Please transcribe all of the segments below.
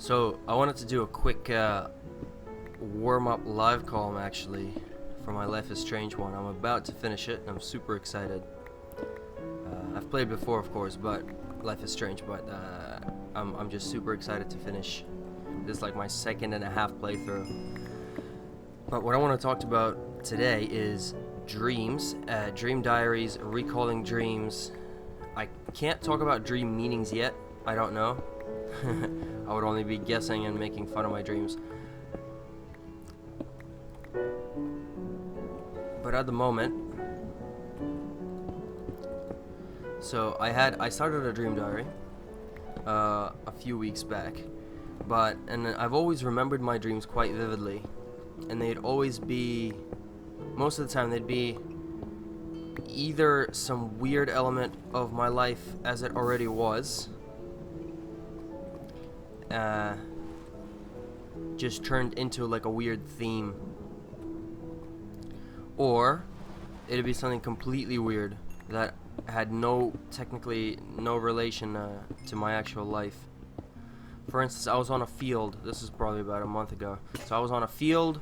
So I wanted to do a quick warm-up live call actually for my Life is Strange one. I'm about to finish it and I'm super excited. I've played before, of course, but Life is Strange, but I'm just super excited to finish. This is like my second and a half playthrough. But what I want to talk about today is dreams, dream diaries, recalling dreams. I can't talk about dream meanings yet. I don't know. I would only be guessing and making fun of my dreams. But at the moment, so I started a dream diary a few weeks back, and I've always remembered my dreams quite vividly, and they'd always be, most of the time they'd be either some weird element of my life as it already was, just turned into like a weird theme, or it'd be something completely weird that had technically no relation to my actual life. For instance, I was on a field. This is probably about a month ago. So I was on a field,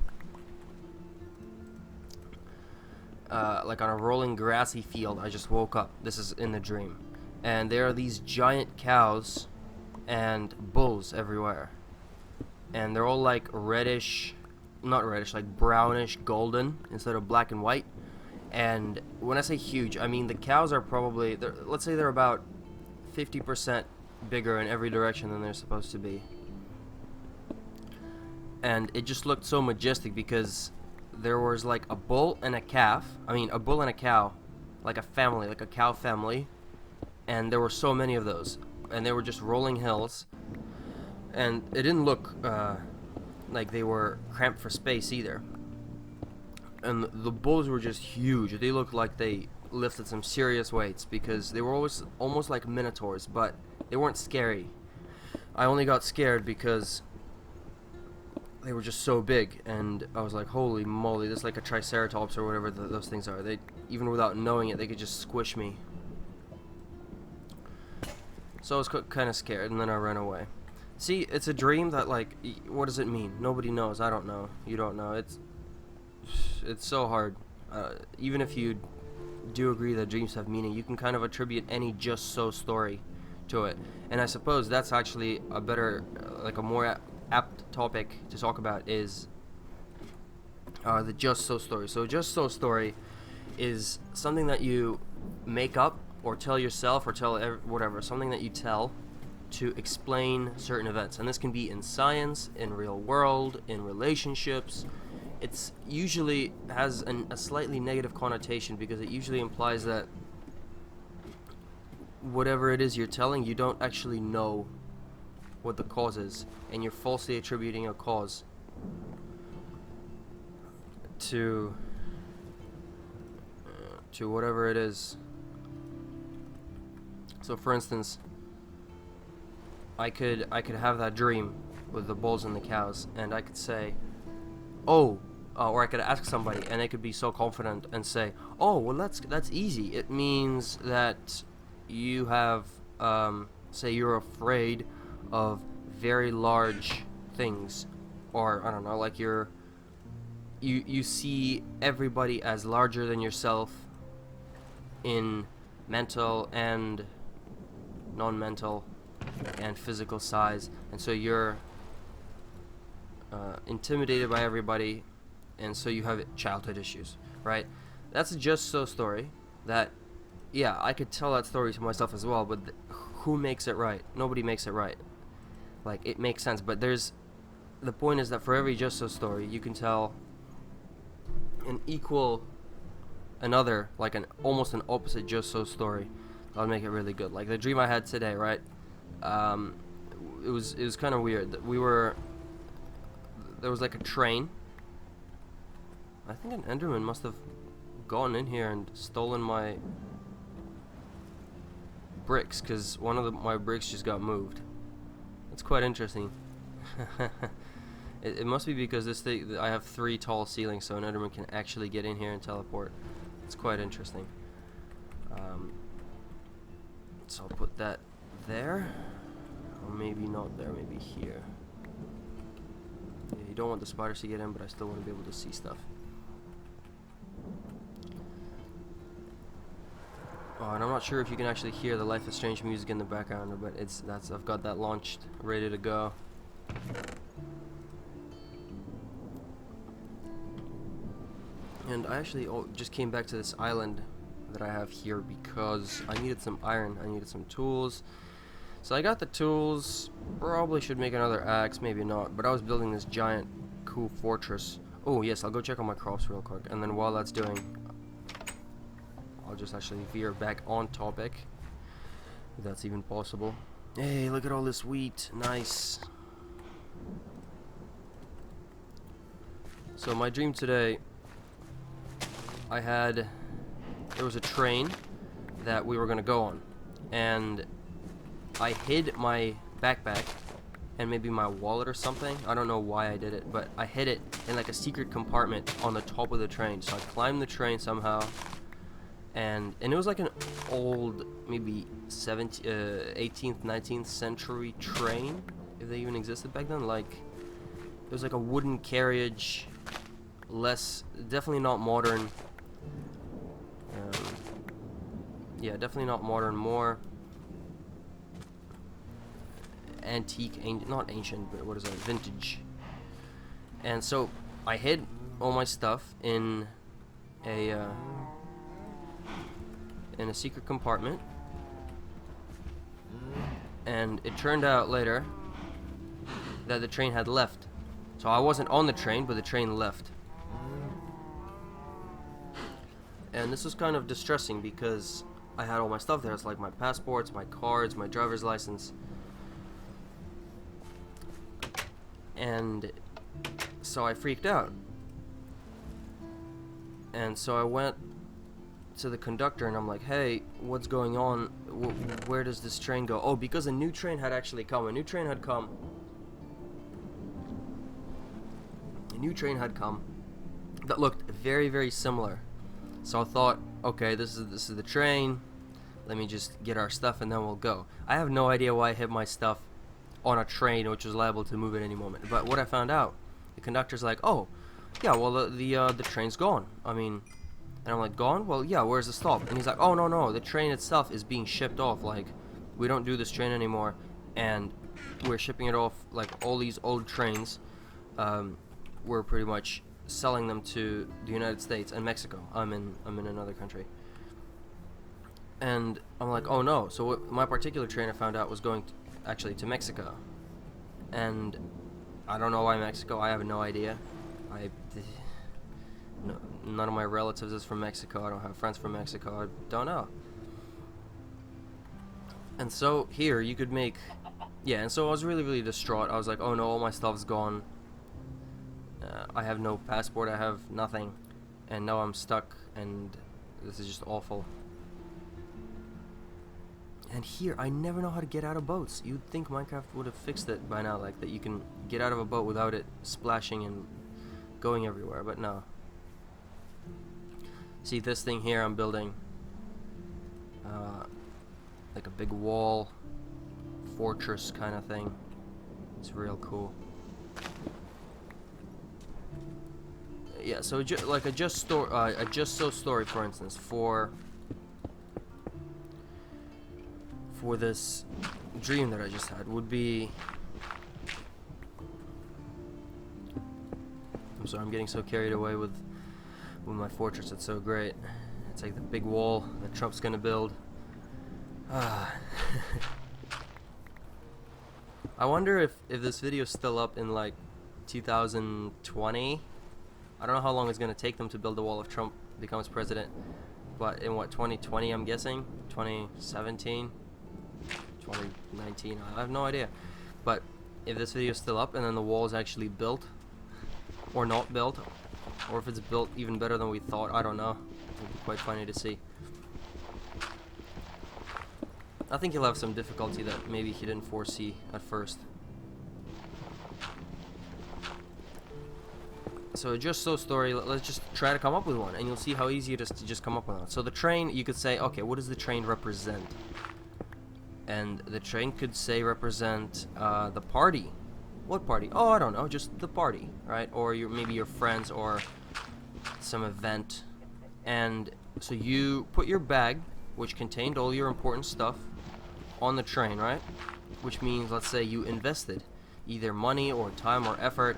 like on a rolling grassy field. I just woke up. This is in the dream. And there are these giant cows and bulls everywhere. And they're all like reddish, not reddish, like brownish golden instead of black and white. And when I say huge, I mean the cows are probably, let's say they're about 50% bigger in every direction than they're supposed to be. And it just looked so majestic because there was like a bull and a calf. I mean, a bull and a cow, like a family, like a cow family. And there were so many of those. And they were just rolling hills. And it didn't look like they were cramped for space either. And the bulls were just huge. They looked like they lifted some serious weights because they were always almost like minotaurs, but they weren't scary. I only got scared because they were just so big, and I was like, holy moly, this is like a triceratops or whatever those things are. They, even without knowing it, they could just squish me. So I was kind of scared, and then I ran away. See, it's a dream that, like, what does it mean? Nobody knows. I don't know. You don't know. It's so hard. Even if you do agree that dreams have meaning, you can kind of attribute any just so story to it. And I suppose that's actually a better, like a more apt topic to talk about is the just so story. So just so story is something that you make up or tell yourself or tell whatever, something that you tell to explain certain events. And this can be in science, in real world, in relationships. It's usually has a slightly negative connotation because it usually implies that whatever it is you're telling, you don't actually know what the cause is, and you're falsely attributing a cause to whatever it is. So for instance, I could have that dream with the bulls and the cows, and I could say, or I could ask somebody, and they could be so confident and say, "Oh, well, that's easy. It means that you have, say, you're afraid of very large things, or I don't know, like you see everybody as larger than yourself in mental and non-mental and physical size, and so you're intimidated by everybody." And so you have childhood issues, right? That's a just so story that, yeah, I could tell that story to myself as well, but who makes it right? Nobody makes it right. Like, it makes sense, but the point is that for every just so story, you can tell another, like almost an opposite just so story. That'll make it really good. Like the dream I had today, right? It was kind of weird. There was like a train. I think an Enderman must have gone in here and stolen my bricks, because one of my bricks just got moved. It's quite interesting. It must be because this thing, I have 3 tall ceilings, so an Enderman can actually get in here and teleport. It's quite interesting. So I'll put that there, or maybe not there, maybe here. You don't want the spiders to get in, but I still want to be able to see stuff. Oh, and I'm not sure if you can actually hear the Life is Strange music in the background, but I've got that launched, ready to go. And I actually just came back to this island that I have here because I needed some iron, I needed some tools. So I got the tools, probably should make another axe, maybe not, but I was building this giant, cool fortress. Oh yes, I'll go check on my crops real quick, and then while that's doing, I'll just actually veer back on topic, if that's even possible. Hey, look at all this wheat, nice. So my dream today, there was a train that we were gonna go on, and I hid my backpack and maybe my wallet or something. I don't know why I did it, but I hid it in like a secret compartment on the top of the train. So I climbed the train somehow, and it was like an old, maybe 18th, 19th century train, if they even existed back then. Like, it was like a wooden carriage, definitely not modern. Yeah, definitely not modern, more antique, not ancient, but what is that, vintage. And so I hid all my stuff in a secret compartment, and it turned out later that the train had left. So I wasn't on the train, but the train left. And this was kind of distressing because I had all my stuff there. It's like my passports, my cards, my driver's license. And so I freaked out. And so I went to the conductor and I'm like, hey, what's going on? Where does this train go? Oh, because a new train had actually come. A new train had come that looked very, very similar. So I thought, okay, this is the train. Let me just get our stuff and then we'll go. I have no idea why I hid my stuff on a train which was liable to move at any moment. But what I found out, the conductor's like, oh, yeah, well the train's gone. I mean, and I'm like, gone? Well, yeah, where's the stop? And he's like, oh, no, the train itself is being shipped off. Like, we don't do this train anymore, and we're shipping it off. Like, all these old trains, we're pretty much selling them to the United States and Mexico. I'm in another country. And I'm like, oh no. So my particular train, I found out, was going actually to Mexico. And I don't know why Mexico. I have no idea. None of my relatives is from Mexico. I don't have friends from Mexico. I don't know. And so here you could make, yeah. And so I was really, really distraught. I was like, oh no, all my stuff's gone. I have no passport. I have nothing, and now I'm stuck. And this is just awful. And here, I never know how to get out of boats. You'd think Minecraft would have fixed it by now, like that you can get out of a boat without it splashing and going everywhere, but no. See this thing here I'm building, like a big wall, fortress kind of thing. It's real cool. Yeah, so like a just so story, for instance, for this dream that I just had would be, I'm sorry, I'm getting so carried away with my fortress. It's so great. It's like the big wall that Trump's gonna build. I wonder if this video's still up in like 2020. I don't know how long it's gonna take them to build the wall if Trump becomes president, but in what, 2020 I'm guessing? 2017? 2019, I have no idea. But if this video is still up and then the wall is actually built or not built, or if it's built even better than we thought, I don't know. It'll be quite funny to see. I think he'll have some difficulty that maybe he didn't foresee at first. So just so story, let's just try to come up with one and you'll see how easy it is to just come up with one. So the train, you could say, okay, what does the train represent? And the train could say represent the party. What party? Oh, I don't know, just the party, right? Or maybe your friends or some event. And so you put your bag, which contained all your important stuff, on the train, right? Which means, let's say you invested either money or time or effort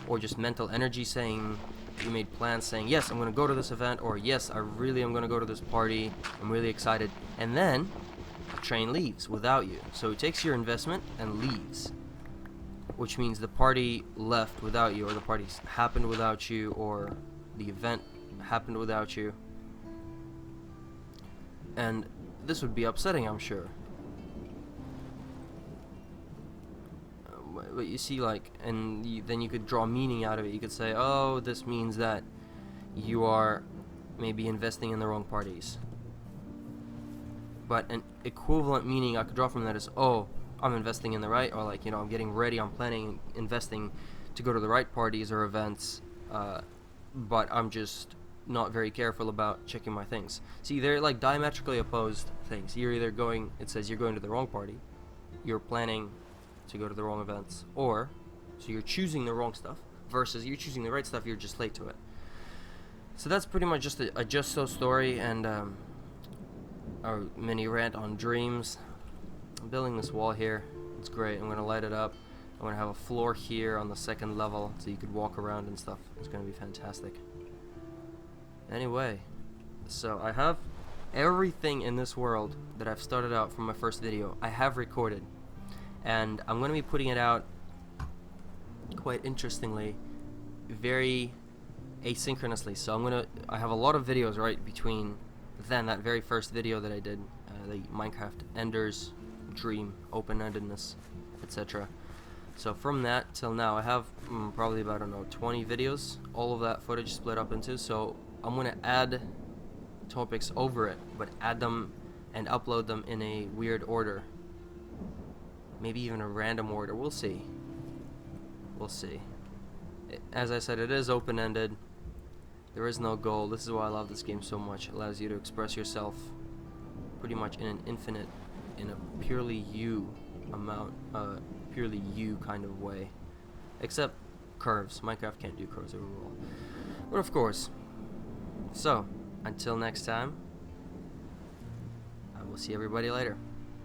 or just mental energy, saying you made plans saying, yes, I'm going to go to this event, or yes, I really am going to go to this party, I'm really excited. And then the train leaves without you. So it takes your investment and leaves, which means the party left without you, or the party happened without you, or the event happened without you. And this would be upsetting, I'm sure. But you see, like, and then you could draw meaning out of it. You could say, oh, this means that you are maybe investing in the wrong parties. But an equivalent meaning I could draw from that is, oh, I'm investing in the right, or like, I'm getting ready, I'm planning, investing to go to the right parties or events, but I'm just not very careful about checking my things. See, they're like diametrically opposed things. You're either going, it says you're going to the wrong party, you're planning to go to the wrong events, or so you're choosing the wrong stuff versus you're choosing the right stuff, you're just late to it. So that's pretty much just a just so story and our mini rant on dreams. I'm building this wall here. It's great. I'm gonna light it up. I'm gonna have a floor here on the second level so you could walk around and stuff. It's gonna be fantastic. Anyway, so I have everything in this world that I've started out from my first video. I have recorded, and I'm gonna be putting it out, quite interestingly, very asynchronously. So I have a lot of videos right between then that very first video that I did, the Minecraft Ender's Dream, open-endedness, etc. So from that till now, I have probably about, I don't know, 20 videos, all of that footage split up into. So I'm gonna add topics over it, but add them and upload them in a weird order, maybe even a random order. We'll see. As I said, it is open-ended. There is no goal. This is why I love this game so much. It allows you to express yourself pretty much in an infinite, in a purely you purely you kind of way. Except curves. Minecraft can't do curves overall. But of course. So, until next time, I will see everybody later.